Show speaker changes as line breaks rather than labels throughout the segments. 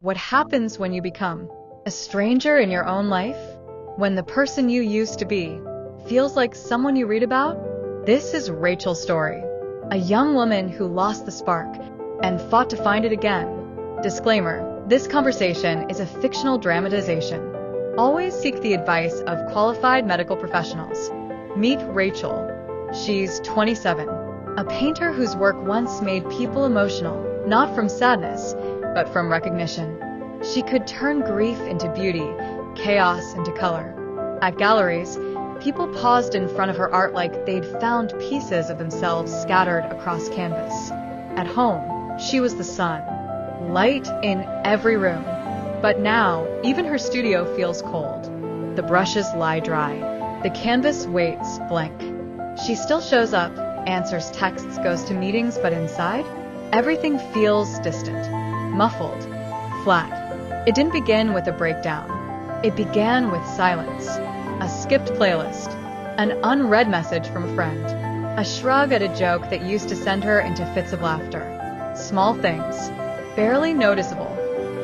What happens when you become a stranger in your own life? When the person you used to be feels like someone you read about? This is Rachel's story, a young woman who lost the spark and fought to find it again. Disclaimer: this conversation is a fictional dramatization. Always seek the advice of qualified medical professionals. Meet Rachel. She's 27, a painter whose work once made people emotional, not from sadness, but from recognition. She could turn grief into beauty, chaos into color. At galleries, people paused in front of her art like they'd found pieces of themselves scattered across canvas. At home, she was the sun, light in every room. But now, even her studio feels cold. The brushes lie dry. The canvas waits blank. She still shows up, answers texts, goes to meetings, but inside, everything feels distant, muffled, flat. It didn't begin with a breakdown. It began with silence, a skipped playlist, an unread message from a friend, a shrug at a joke that used to send her into fits of laughter. Small things, barely noticeable.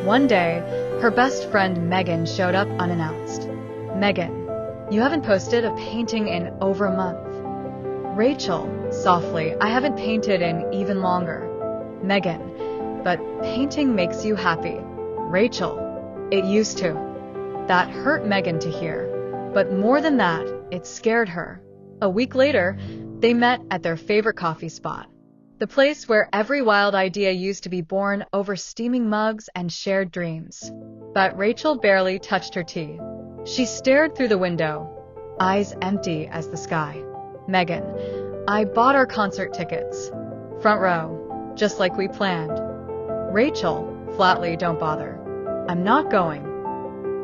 One day, her best friend Megan showed up unannounced. "Megan, you haven't posted a painting in over a month." "Rachel," softly, "I haven't painted in even longer." "Megan, but painting makes you happy." "Rachel, it used to." That hurt Megan to hear. But more than that, it scared her. A week later, they met at their favorite coffee spot. The place where every wild idea used to be born over steaming mugs and shared dreams. But Rachel barely touched her tea. She stared through the window, eyes empty as the sky. "Megan, I bought our concert tickets. Front row, just like we planned." "Rachel," flatly, "don't bother. I'm not going."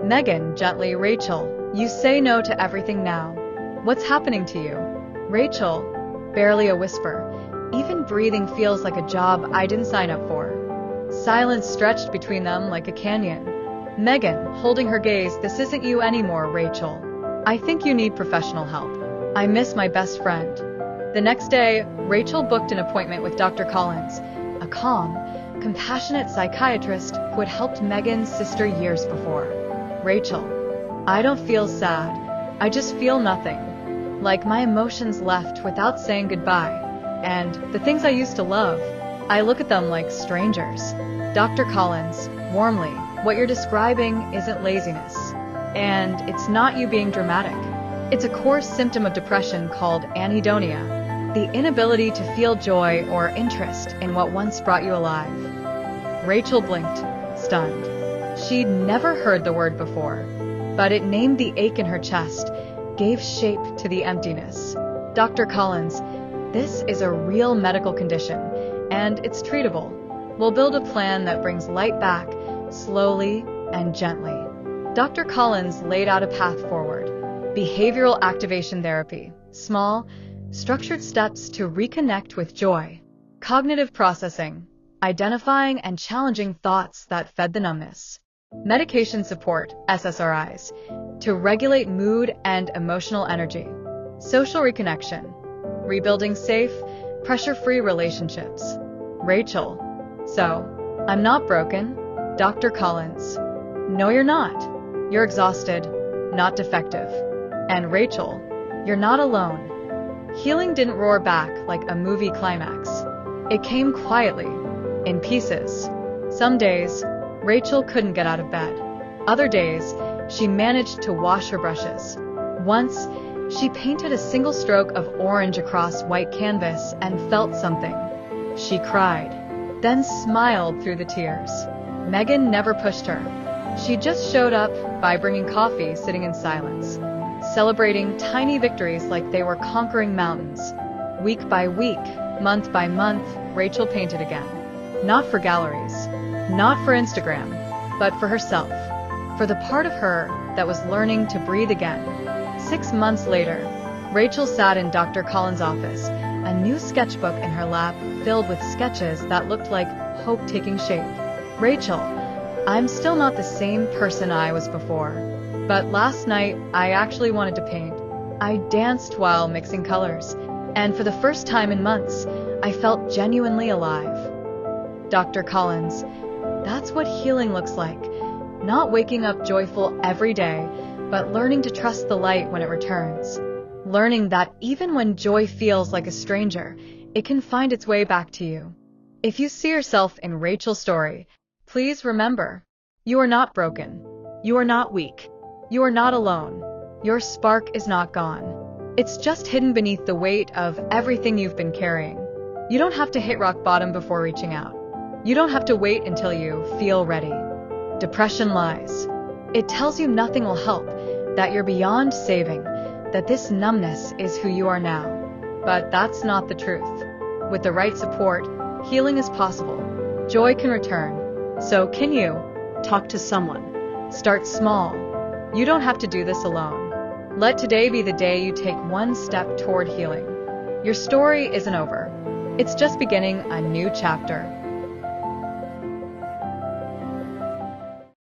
"Megan," gently, "Rachel, you say no to everything now. What's happening to you?" "Rachel," barely a whisper. "Even breathing feels like a job I didn't sign up for." Silence stretched between them like a canyon. Megan, holding her gaze, "This isn't you anymore, Rachel. I think you need professional help. I miss my best friend." The next day, Rachel booked an appointment with Dr. Collins, a calm, compassionate psychiatrist who had helped Megan's sister years before. "Rachel, I don't feel sad. I just feel nothing. Like my emotions left without saying goodbye. And the things I used to love, I look at them like strangers." Dr. Collins, warmly, "What you're describing isn't laziness. And it's not you being dramatic. It's a core symptom of depression called anhedonia, the inability to feel joy or interest in what once brought you alive." Rachel blinked, stunned. She'd never heard the word before, but it named the ache in her chest, gave shape to the emptiness. "Dr. Collins, this is a real medical condition, and it's treatable. We'll build a plan that brings light back, slowly and gently." Dr. Collins laid out a path forward. Behavioral activation therapy, small, structured steps to reconnect with joy. Cognitive processing, identifying and challenging thoughts that fed the numbness. Medication support, SSRIs, to regulate mood and emotional energy. Social reconnection, rebuilding safe, pressure-free relationships. Rachel, "So, I'm not broken." Dr. Collins, "No, you're not. You're exhausted, not defective." And Rachel, "You're not alone." Healing didn't roar back like a movie climax. It came quietly, in pieces. Some days, Rachel couldn't get out of bed. Other days, she managed to wash her brushes. Once, she painted a single stroke of orange across white canvas and felt something. She cried, then smiled through the tears. Megan never pushed her. She just showed up by bringing coffee, sitting in silence, celebrating tiny victories like they were conquering mountains. Week by week, month by month, Rachel painted again. Not for galleries, not for Instagram, but for herself, for the part of her that was learning to breathe again. 6 months later, Rachel sat in Dr. Collins' office, a new sketchbook in her lap filled with sketches that looked like hope taking shape. "Rachel, I'm still not the same person I was before, but last night I actually wanted to paint. I danced while mixing colors, and for the first time in months, I felt genuinely alive." Dr. Collins, That's what healing looks like. Not waking up joyful every day, but learning to trust the light when it returns. Learning that even when joy feels like a stranger, it can find its way back to you. If you see yourself in Rachel's story, please remember, you are not broken. You are not weak. You are not alone. Your spark is not gone. It's just hidden beneath the weight of everything you've been carrying. You don't have to hit rock bottom before reaching out. You don't have to wait until you feel ready. Depression lies. It tells you nothing will help, that you're beyond saving, that this numbness is who you are now. But that's not the truth. With the right support, healing is possible. Joy can return. So can you. Talk to someone. Start small. You don't have to do this alone. Let today be the day you take one step toward healing. Your story isn't over. It's just beginning a new chapter.